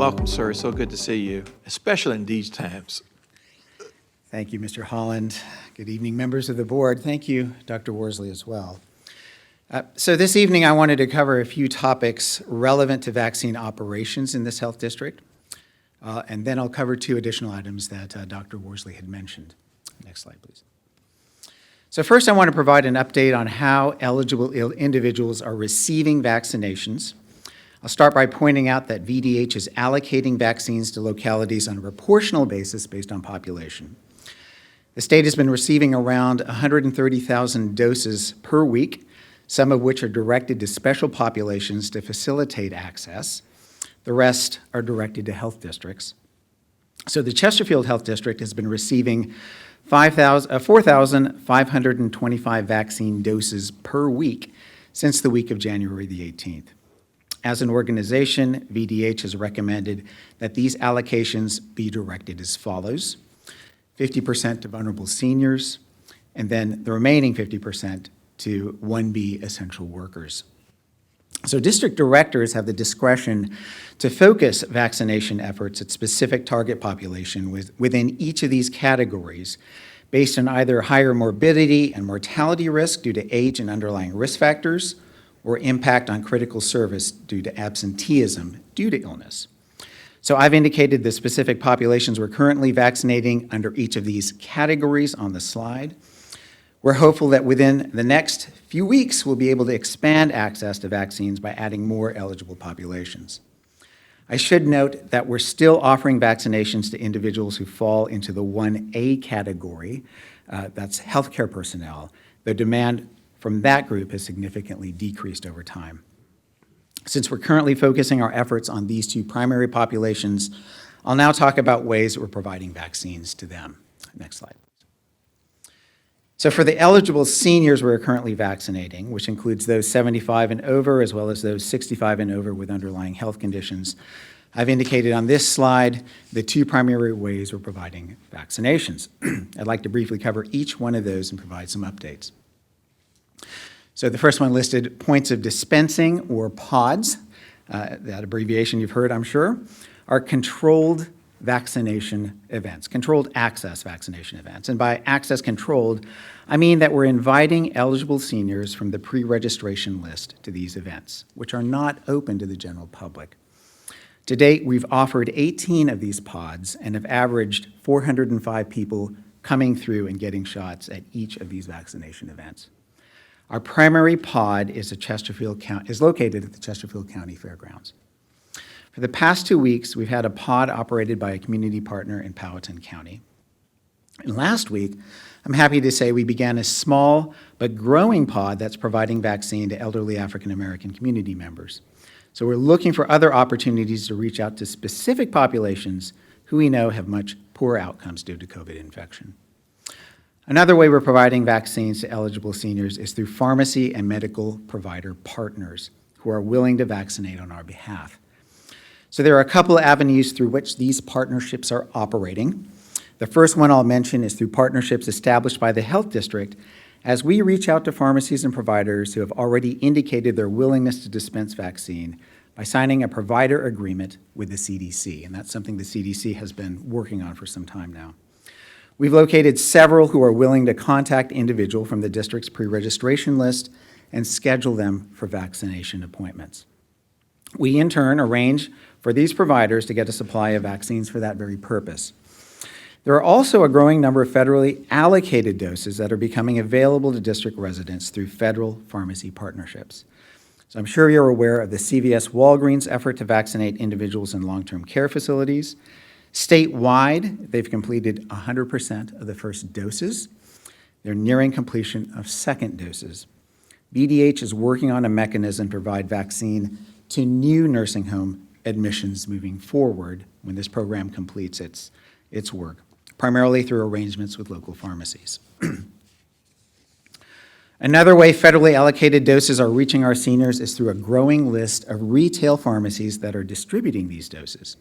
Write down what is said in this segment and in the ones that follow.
Welcome, sir. So good to see you, especially in these times. Thank you, Mr. Holland. Good evening, members of the board. Thank you, Dr. Worsley, as well. So this evening, I wanted to cover a few topics relevant to vaccine operations in this health district, and then I'll cover two additional items that Dr. Worsley had mentioned. Next slide, please. So first, I want to provide an update on how eligible individuals are receiving vaccinations. I'll start by pointing out that VDH is allocating vaccines to localities on a proportional basis based on population. The state has been receiving around 130,000 doses per week, some of which are directed to special populations to facilitate access. The rest are directed to health districts. So the Chesterfield Health District has been receiving 4,525 vaccine doses per week since the week of January the 18th. As an organization, VDH has recommended that these allocations be directed as follows: 50% to vulnerable seniors, and then the remaining 50% to 1B essential workers. So district directors have the discretion to focus vaccination efforts at specific target population within each of these categories based on either higher morbidity and mortality risk due to age and underlying risk factors, or impact on critical service due to absenteeism due to illness. So I've indicated the specific populations we're currently vaccinating under each of these categories on the slide. We're hopeful that within the next few weeks, we'll be able to expand access to vaccines by adding more eligible populations. I should note that we're still offering vaccinations to individuals who fall into the 1A category, that's healthcare personnel. The demand from that group has significantly decreased over time. Since we're currently focusing our efforts on these two primary populations, I'll now talk about ways that we're providing vaccines to them. Next slide. So for the eligible seniors we're currently vaccinating, which includes those 75 and over, as well as those 65 and over with underlying health conditions, I've indicated on this slide the two primary ways we're providing vaccinations. I'd like to briefly cover each one of those and provide some updates. So the first one listed points of dispensing, or PODs, that abbreviation you've heard, I'm sure, are controlled vaccination events, controlled access vaccination events. And by access controlled, I mean that we're inviting eligible seniors from the pre-registration list to these events, which are not open to the general public. To date, we've offered 18 of these PODs and have averaged 405 people coming through and getting shots at each of these vaccination events. Our primary pod is located at the Chesterfield County Fairgrounds. For the past 2 weeks, we've had a pod operated by a community partner in Powhatan County. And last week, I'm happy to say we began a small but growing pod that's providing vaccine to elderly African American community members. So we're looking for other opportunities to reach out to specific populations who we know have much poorer outcomes due to COVID infection. Another way we're providing vaccines to eligible seniors is through pharmacy and medical provider partners who are willing to vaccinate on our behalf. So there are a couple of avenues through which these partnerships are operating. The first one I'll mention is through partnerships established by the health district as we reach out to pharmacies and providers who have already indicated their willingness to dispense vaccine by signing a provider agreement with the CDC, and that's something the CDC has been working on for some time now. We've located several who are willing to contact individuals from the district's pre-registration list and schedule them for vaccination appointments. We, in turn, arrange for these providers to get a supply of vaccines for that very purpose. There are also a growing number of federally allocated doses that are becoming available to district residents through federal pharmacy partnerships. So I'm sure you're aware of the CVS Walgreens effort to vaccinate individuals in long-term care facilities. Statewide, they've completed 100% of the first doses. They're nearing completion of second doses. VDH is working on a mechanism to provide vaccine to new nursing home admissions moving forward when this program completes its work, primarily through arrangements with local pharmacies. Another way federally allocated doses are reaching our seniors is through a growing list of retail pharmacies that are distributing these doses.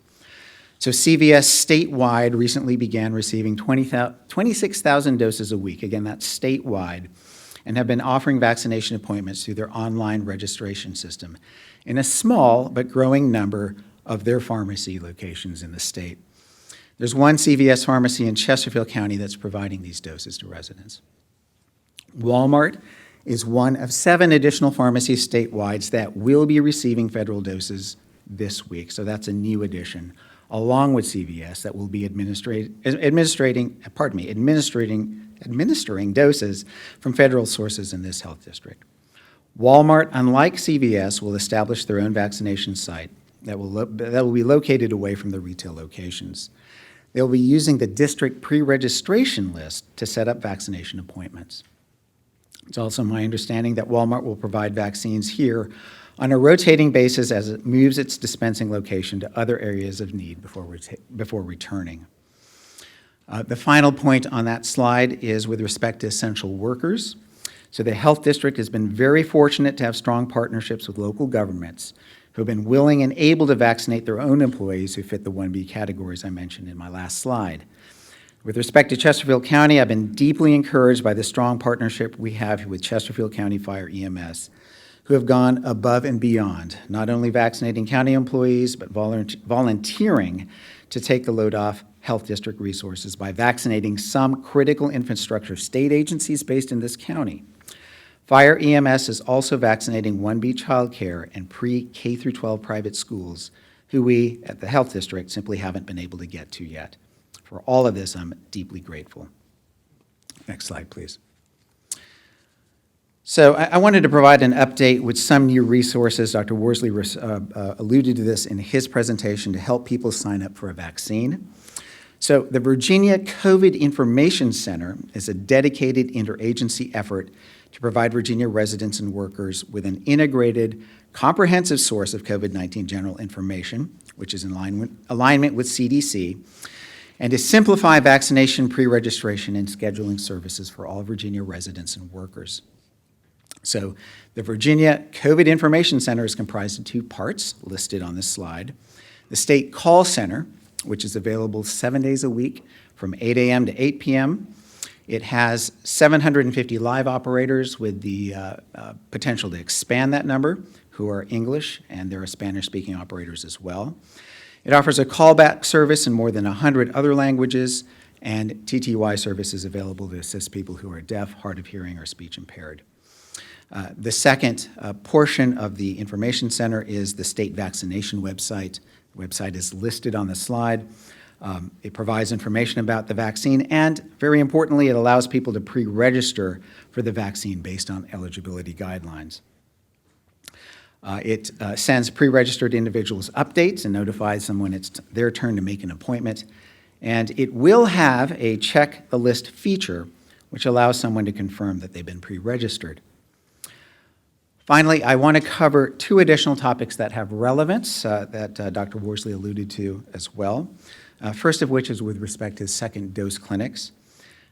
So CVS statewide recently began receiving 26,000 doses a week. Again, that's statewide, and have been offering vaccination appointments through their online registration system in a small but growing number of their pharmacy locations in the state. There's one CVS pharmacy in Chesterfield County that's providing these doses to residents. Walmart is one of 7 additional pharmacies statewide that will be receiving federal doses this week. So that's a new addition, along with CVS, that will be administering doses from federal sources in this health district. Walmart, unlike CVS, will establish their own vaccination site that will be located away from the retail locations. They'll be using the district pre-registration list to set up vaccination appointments. It's also my understanding that Walmart will provide vaccines here on a rotating basis as it moves its dispensing location to other areas of need before returning. The final point on that slide is with respect to essential workers. So the health district has been very fortunate to have strong partnerships with local governments who have been willing and able to vaccinate their own employees who fit the 1B categories I mentioned in my last slide. With respect to Chesterfield County, I've been deeply encouraged by the strong partnership we have with Chesterfield County Fire EMS, who have gone above and beyond, not only vaccinating county employees, but volunteering to take the load off health district resources by vaccinating some critical infrastructure state agencies based in this county. Fire EMS is also vaccinating 1B childcare and pre-K through 12 private schools, who we at the health district simply haven't been able to get to yet. For all of this, I'm deeply grateful. Next slide, please. So I wanted to provide an update with some new resources. Dr. Worsley alluded to this in his presentation to help people sign up for a vaccine. So the Virginia COVID Information Center is a dedicated interagency effort to provide Virginia residents and workers with an integrated, comprehensive source of COVID-19 general information, which is in alignment with CDC, and to simplify vaccination pre-registration and scheduling services for all Virginia residents and workers. So the Virginia COVID Information Center is comprised of 2 parts listed on this slide. The State Call Center, which is available 7 days a week from 8 a.m. to 8 p.m. It has 750 live operators with the potential to expand that number, who are English, and there are Spanish-speaking operators as well. It offers a callback service in more than 100 other languages, and TTY services available to assist people who are deaf, hard of hearing, or speech impaired. The second portion of the information center is the state vaccination website. The website is listed on the slide. It provides information about the vaccine, and very importantly, it allows people to pre-register for the vaccine based on eligibility guidelines. It sends pre-registered individuals updates and notifies them when it's their turn to make an appointment. And it will have a check the list feature, which allows someone to confirm that they've been pre-registered. Finally, I want to cover 2 additional topics that have relevance that Dr. Worsley alluded to as well. First of which is with respect to second dose clinics.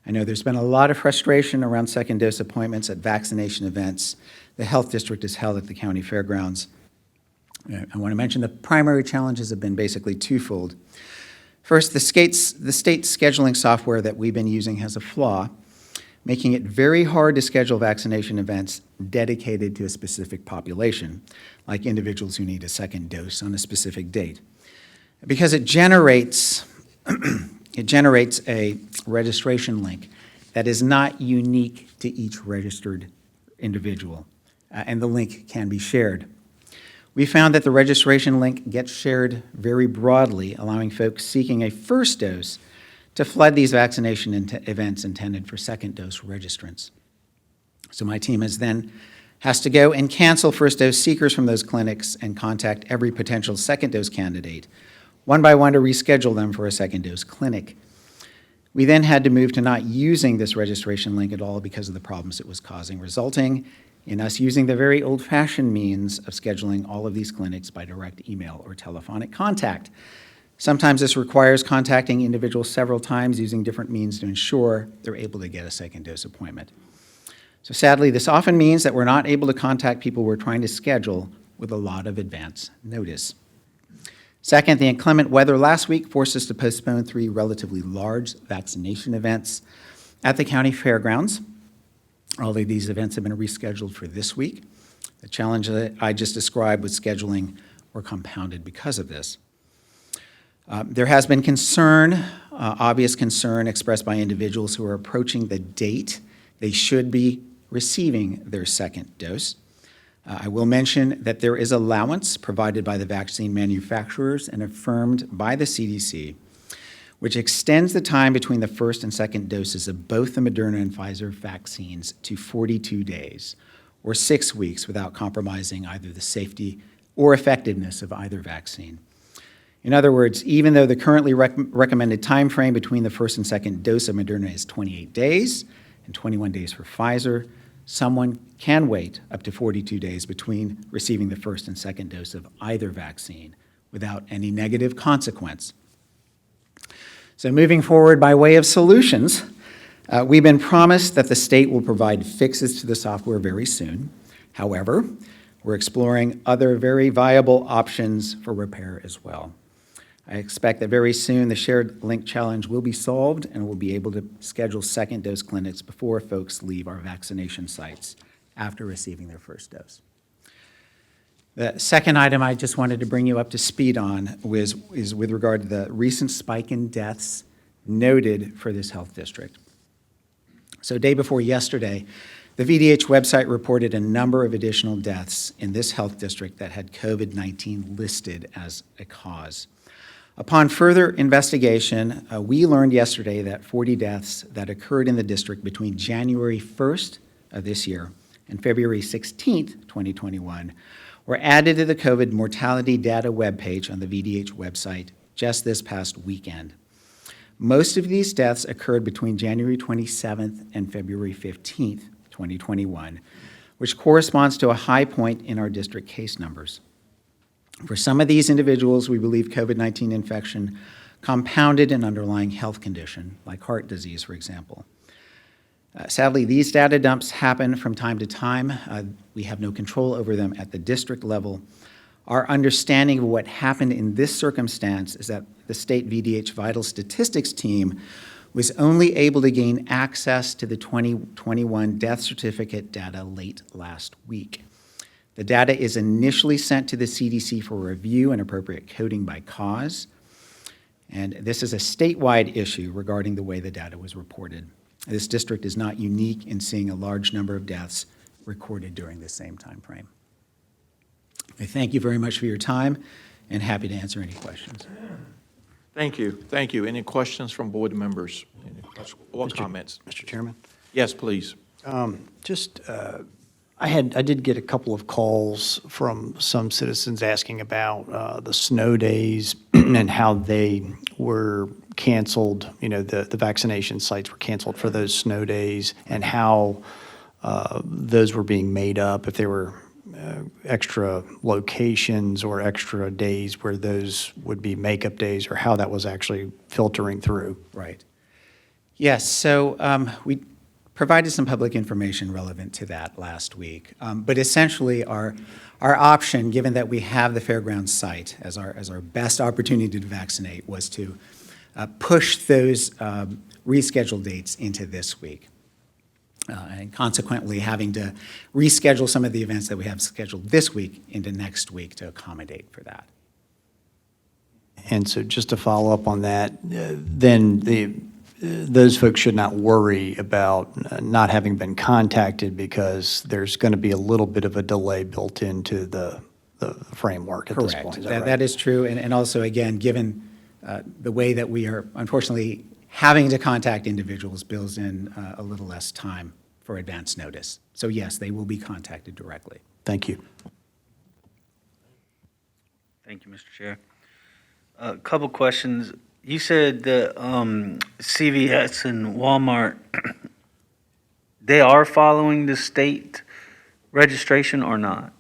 I know there's been a lot of frustration around second dose appointments at vaccination events the health district has held at the county fairgrounds. I want to mention the primary challenges have been basically twofold. First, the state scheduling software that we've been using has a flaw, making it very hard to schedule vaccination events dedicated to a specific population, like individuals who need a second dose on a specific date. Because it generates a registration link that is not unique to each registered individual, and the link can be shared. We found that the registration link gets shared very broadly, allowing folks seeking a first dose to flood these vaccination events intended for second dose registrants. So my team has to go and cancel first dose seekers from those clinics and contact every potential second dose candidate, one by one, to reschedule them for a second dose clinic. We then had to move to not using this registration link at all because of the problems it was causing, resulting in us using the very old-fashioned means of scheduling all of these clinics by direct email or telephonic contact. Sometimes this requires contacting individuals several times using different means to ensure they're able to get a second dose appointment. So sadly, this often means that we're not able to contact people we're trying to schedule with a lot of advance notice. Second, the inclement weather last week forced us to postpone 3 relatively large vaccination events at the county fairgrounds. All of these events have been rescheduled for this week. The challenge that I just described with scheduling were compounded because of this. There has been concern, obvious concern expressed by individuals who are approaching the date they should be receiving their second dose. I will mention that there is allowance provided by the vaccine manufacturers and affirmed by the CDC, which extends the time between the first and second doses of both the Moderna and Pfizer vaccines to 42 days, or 6 weeks, without compromising either the safety or effectiveness of either vaccine. In other words, even though the currently recommended time frame between the first and second dose of Moderna is 28 days and 21 days for Pfizer, someone can wait up to 42 days between receiving the first and second dose of either vaccine without any negative consequence. So moving forward by way of solutions, we've been promised that the state will provide fixes to the software very soon. However, we're exploring other very viable options for repair as well. I expect that very soon the shared link challenge will be solved and we'll be able to schedule second dose clinics before folks leave our vaccination sites after receiving their first dose. The second item I just wanted to bring you up to speed on is with regard to the recent spike in deaths noted for this health district. So day before yesterday, the VDH website reported a number of additional deaths in this health district that had COVID-19 listed as a cause. Upon further investigation, we learned yesterday that 40 deaths that occurred in the district between January 1st of this year and February 16th, 2021, were added to the COVID mortality data webpage on the VDH website just this past weekend. Most of these deaths occurred between January 27th and February 15th, 2021, which corresponds to a high point in our district case numbers. For some of these individuals, we believe COVID-19 infection compounded an underlying health condition, like heart disease, for example. Sadly, these data dumps happen from time to time. We have no control over them at the district level. Our understanding of what happened in this circumstance is that the state VDH Vital Statistics team was only able to gain access to the 2021 death certificate data late last week. The data is initially sent to the CDC for review and appropriate coding by cause, and this is a statewide issue regarding the way the data was reported. This district is not unique in seeing a large number of deaths recorded during the same time frame. I thank you very much for your time and happy to answer any questions. Thank you. Thank you. Any questions from board members or comments? Mr. Chairman? Yes, please. I did get a couple of calls from some citizens asking about the snow days and how they were canceled. You know, the vaccination sites were canceled for those snow days and how those were being made up, if there were extra locations or extra days where those would be makeup days, or how that was actually filtering through. Right. Yes, so we provided some public information relevant to that last week. But essentially our option, given that we have the fairgrounds site as our best opportunity to vaccinate, was to push those rescheduled dates into this week. And consequently having to reschedule some of the events that we have scheduled this week into next week to accommodate for that. And so just to follow up on that, then those folks should not worry about not having been contacted, because there's going to be a little bit of a delay built into the framework at this point. Is that right? That is true. And also, again, given the way that we are unfortunately having to contact individuals builds in a little less time for advance notice. So yes, they will be contacted directly. Thank you. Thank you, Mr. Chair. A couple questions. You said the CVS and Walmart, they are following the state registration or not?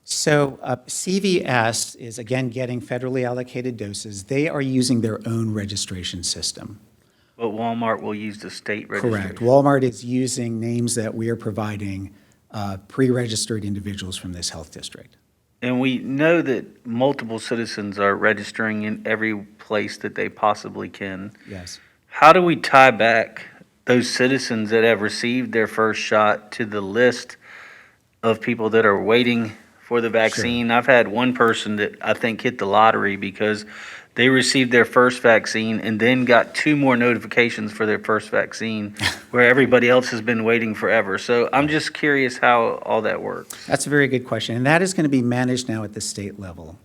So CVS is, again, getting federally allocated doses. They are using their own registration system. But Walmart will use the state registration? Correct. Walmart is using names that we are providing pre-registered individuals from this health district. And we know that multiple citizens are registering in every place that they possibly can. Yes. How do we tie back those citizens that have received their first shot to the list of people that are waiting for the vaccine? Sure. I've had one person that I think hit the lottery because they received their first vaccine and then got 2 more notifications for their first vaccine, where everybody else has been waiting forever. So I'm just curious how all that works. That's a very good question, and that is going to be managed now at the state level.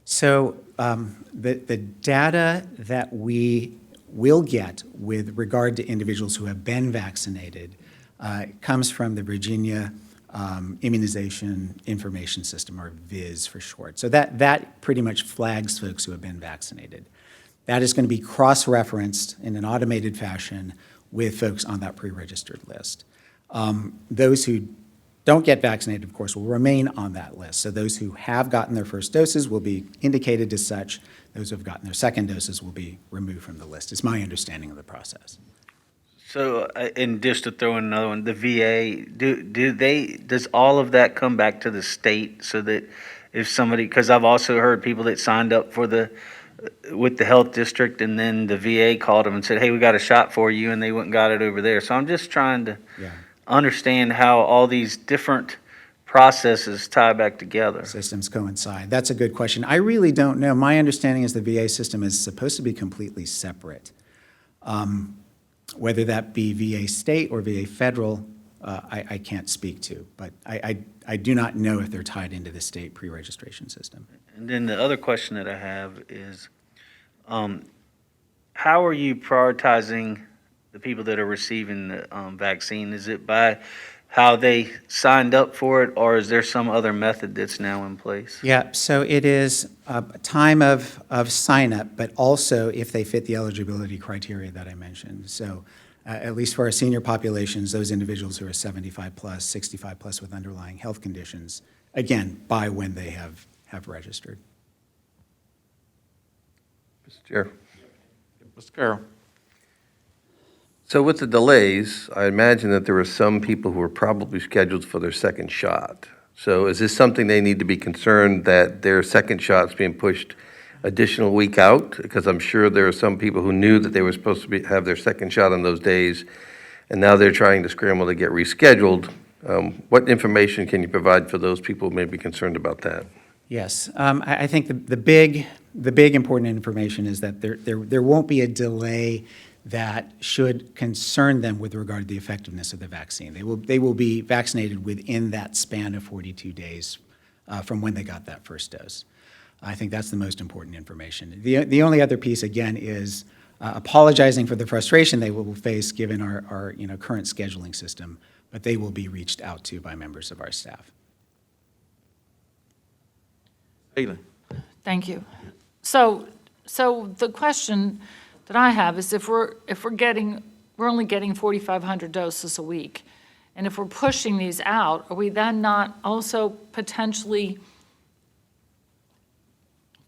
So the data that we will get with regard to individuals who have been vaccinated comes from the Virginia Immunization Information System, or VIS for short. So that pretty much flags folks who have been vaccinated. That is going to be cross-referenced in an automated fashion with folks on that pre-registered list. Those who don't get vaccinated, of course, will remain on that list. So those who have gotten their first doses will be indicated as such. Those who have gotten their second doses will be removed from the list. It's my understanding of the process. So, and just to throw in another one, the VA, does all of that come back to the state so that if somebody, because I've also heard people that signed up for with the health district and then the VA called them and said, hey, we got a shot for you, and they went and got it over there. So I'm just trying to understand how all these different processes tie back together. Systems coincide. That's a good question. I really don't know. My understanding is the VA system is supposed to be completely separate. Whether that be VA state or VA federal, I can't speak to, but I do not know if they're tied into the state pre-registration system. And then the other question that I have is, how are you prioritizing the people that are receiving the vaccine? Is it by how they signed up for it, or is there some other method that's now in place? Yeah, so it is a time of sign up, but also if they fit the eligibility criteria that I mentioned. So at least for our senior populations, those individuals who are 75 plus, 65 plus with underlying health conditions, again, by when they have registered. Mr. Chair. Mr. Carroll. So with the delays, I imagine that there were some people who were probably scheduled for their second shot. So is this something they need to be concerned that their second shot's being pushed additional week out? Because I'm sure there are some people who knew that they were supposed to have their second shot on those days, and now they're trying to scramble to get rescheduled. What information can you provide for those people who may be concerned about that? Yes, I think the big important information is that there won't be a delay that should concern them with regard to the effectiveness of the vaccine. They will be vaccinated within that span of 42 days from when they got that first dose. I think that's the most important information. The only other piece, again, is apologizing for the frustration they will face given our current scheduling system, but they will be reached out to by members of our staff. Caitlin. Thank you. So the question that I have is if we're only getting 4,500 doses a week, and if we're pushing these out, are we then not also potentially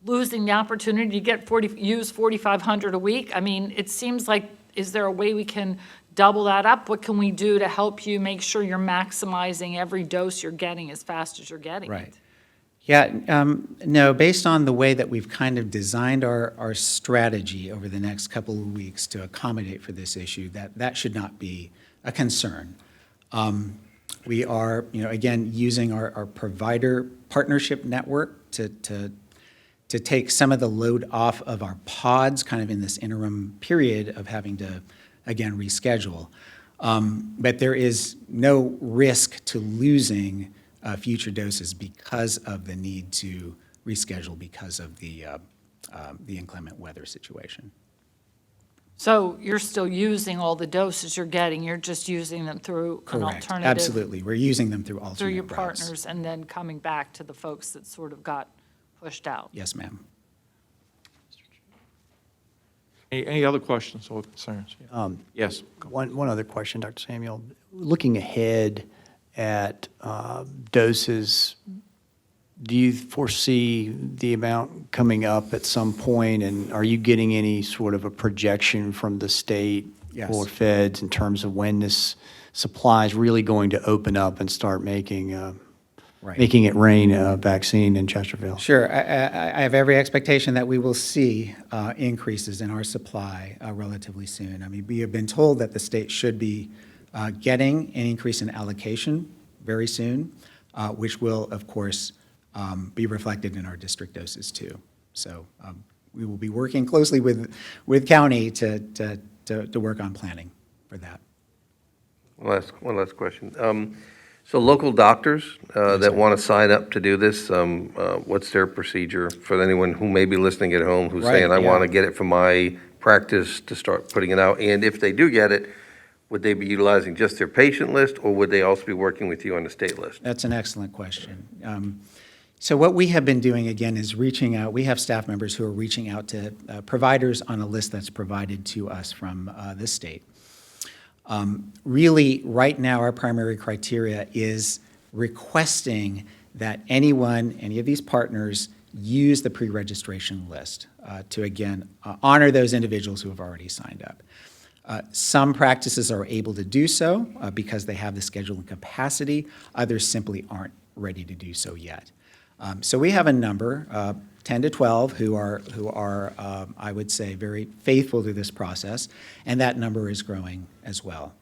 losing the opportunity to use 4,500 a week? I mean, it seems like, is there a way we can double that up? What can we do to help you make sure you're maximizing every dose you're getting as fast as you're getting it? Right. Yeah, no, based on the way that we've kind of designed our strategy over the next couple of weeks to accommodate for this issue, that should not be a concern. We are, again, using our provider partnership network to take some of the load off of our pods kind of in this interim period of having to, again, reschedule. But there is no risk to losing future doses because of the need to reschedule because of the inclement weather situation. So you're still using all the doses you're getting, you're just using them through an Correct. alternative? Absolutely. We're using them through alternate Through your routes. partners, and then coming back to the folks that sort of got pushed out? Yes, ma'am. Any other questions or concerns? Yes. One other question, Dr. Samuel. Looking ahead at doses, do you foresee the amount coming up at some point, and are you getting any sort of a projection from the state Yes. or feds in terms of when this supply is really going to open up and start making Right. making it rain vaccine in Chesterfield? Sure. I have every expectation that we will see increases in our supply relatively soon. I mean, we have been told that the state should be getting an increase in allocation very soon, which will, of course, be reflected in our district doses too. So we will be working closely with county to work on planning for that. One last question. So local doctors that want to sign up to do this, what's their procedure for anyone who may be listening at home who's Right, saying, I yeah. want to get it for my practice to start putting it out? And if they do get it, would they be utilizing just their patient list, or would they also be working with you on the state list? That's an excellent question. So what we have been doing, again, is reaching out. We have staff members who are reaching out to providers on a list that's provided to us from the state. Really, right now, our primary criteria is requesting that any of these partners use the pre-registration list to, again, honor those individuals who have already signed up. Some practices are able to do so because they have the scheduling capacity. Others simply aren't ready to do so yet. So we have a number, 10 to 12, who are I would say, very faithful to this process, and that number is growing as well.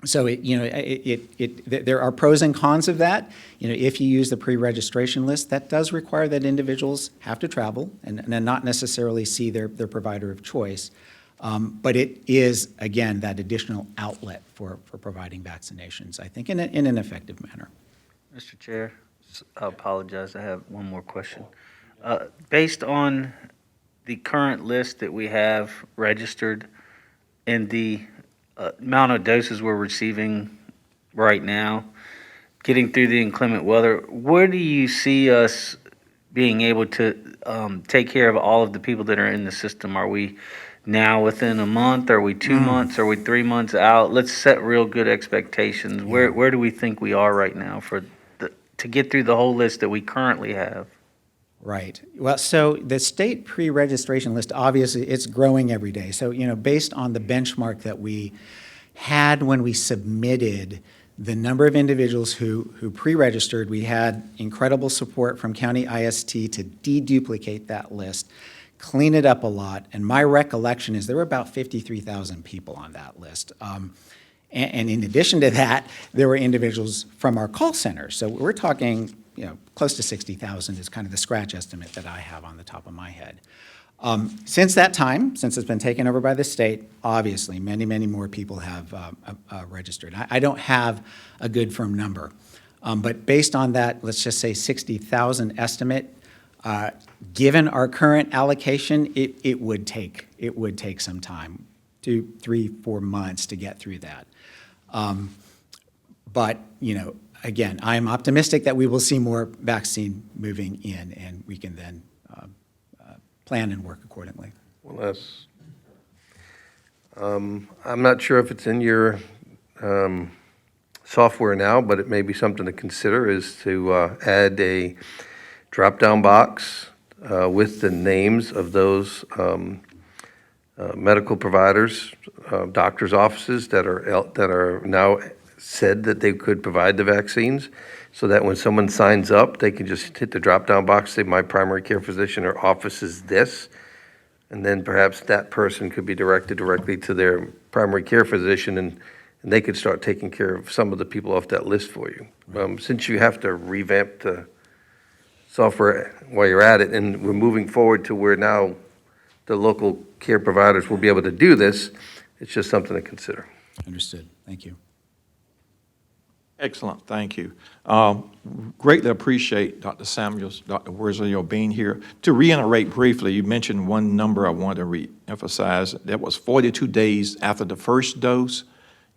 So there are pros and cons of that. If you use the pre-registration list, that does require that individuals have to travel and not necessarily see their provider of choice. But it is, again, that additional outlet for providing vaccinations, I think, in an effective manner. Mr. Chair, I apologize, I have one more question. Based on the current list that we have registered and the amount of doses we're receiving right now, getting through the inclement weather, where do you see us being able to take care of all of the people that are in the system? Are we now within a month? Are we 2 months? Are we 3 months out? Let's set real good expectations. Where do we think we are right now to get through the whole list that we currently have? Right. Well, so the state pre-registration list, obviously, it's growing every day. So, based on the benchmark that we had when we submitted the number of individuals who pre-registered, we had incredible support from County IST to deduplicate that list, clean it up a lot. And my recollection is there were about 53,000 people on that list. And in addition to that, there were individuals from our call center. So we're talking, close to 60,000 is kind of the scratch estimate that I have on the top of my head. Since that time, since it's been taken over by the state, obviously, many, many more people have registered. I don't have a good firm number. But based on that, let's just say 60,000 estimate, given our current allocation, it would take some time, 2, 3, 4 months to get through that. But, again, I am optimistic that we will see more vaccine moving in, and we can then plan and work accordingly. Well, I'm not sure if it's in your software now, but it may be something to consider, is to add a drop-down box with the names of those medical providers, doctors' offices that are now said that they could provide the vaccines, so that when someone signs up, they can just hit the drop-down box, say, my primary care physician or office is this, and then perhaps that person could be directed directly to their primary care physician, and they could start taking care of some of the people off that list for you. Since you have to revamp the software while you're at it, and we're moving forward to where now the local care providers will be able to do this, it's just something to consider. Understood. Thank you. Excellent, thank you. Greatly appreciate Dr. Samuels, Dr. Worsley, your being here. To reiterate briefly, you mentioned one number I wanted to re-emphasize. That was 42 days after the first dose.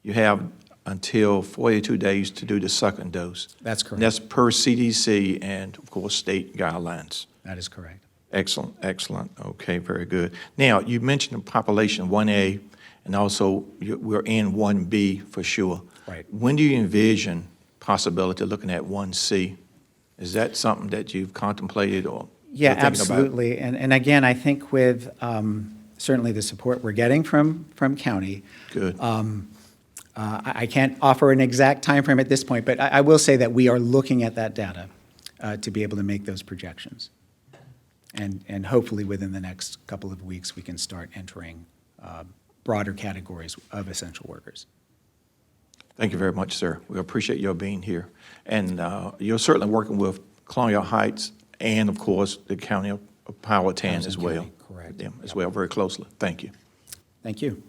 You have until 42 days to do the second dose. That's correct. And that's per CDC and, of course, state guidelines. That is correct. Excellent, excellent. Okay, very good. Now, you mentioned the population 1A, and also we're in 1B for sure. Right. When do you envision possibility of looking at 1C? Is that something that you've contemplated or Yeah, you're thinking about? absolutely. And again, I think with certainly the support we're getting from county. Good. I can't offer an exact time frame at this point, but I will say that we are looking at that data to be able to make those projections. And hopefully within the next couple of weeks, we can start entering broader categories of essential workers. Thank you very much, sir. We appreciate your being here. And you're certainly working with Colonial Heights and, of course, the County of Powhatan as Townsend well. County, correct. Them as well, very closely. Thank you. Thank you.